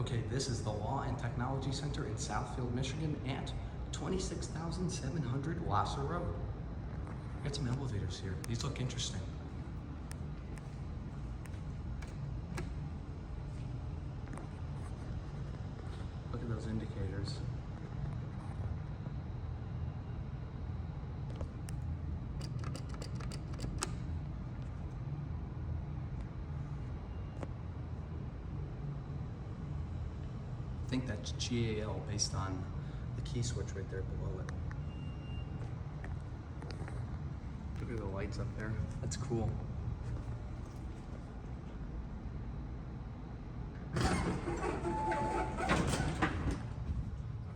Okay, this is the Law and Technology Center in Southfield, Michigan at 26,700 Lahser Road. Got some elevators here. These look interesting. Look at those indicators. I think that's GAL based on the key switch right there below it. Look at the lights up there. That's cool. All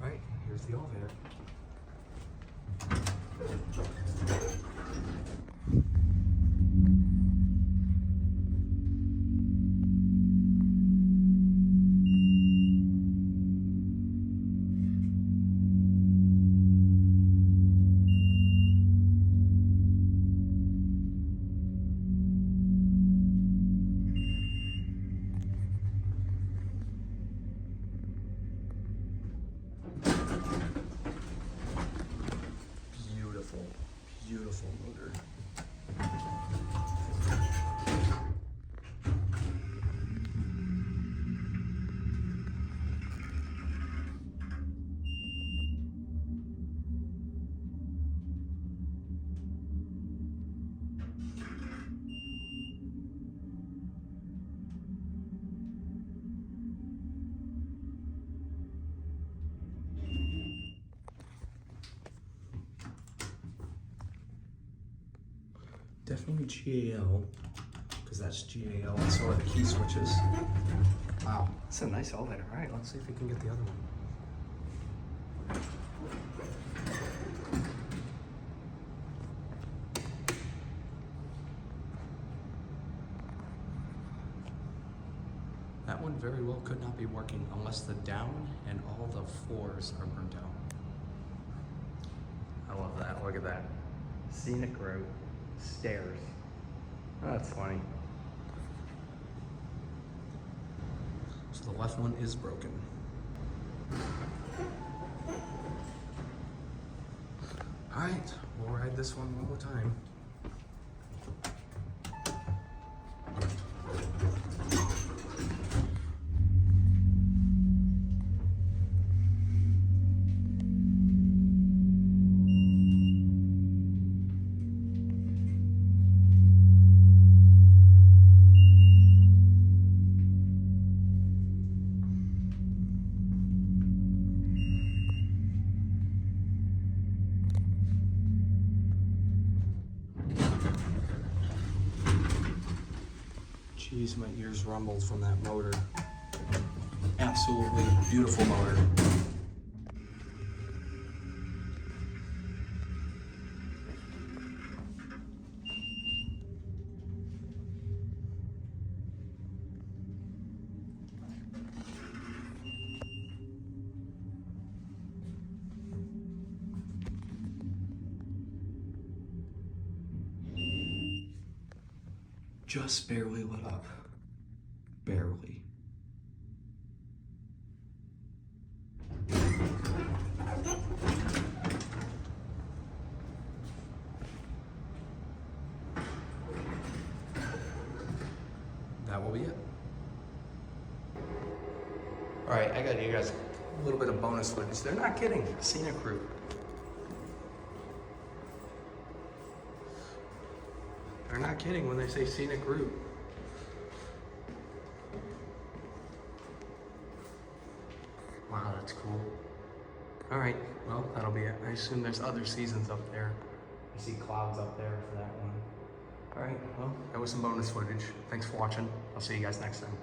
right, here's the elevator. Beautiful motor. Definitely GAL, because that's GAL, and so are the key switches. Wow, that's a nice elevator. All right, let's see if we can get the other one. That one very well could not be working unless the down and all the floors are burnt out. I love that, look at that. Scenic road. Stairs. Oh, that's funny. So the left one is broken. All right, we'll ride this one more time. Jeez, my ears rumbled from that motor. Absolutely beautiful motor. Just barely lit up. Barely. That will be it. All right, I got you guys a little bit of bonus footage. They're not kidding. Scenic route. They're not kidding when they say scenic route. Wow, that's cool. All right, well, that'll be it. I assume there's other seasons up there. I see clouds up there for that one. All right, well, that was some bonus footage. Thanks for watching. I'll see you guys next time.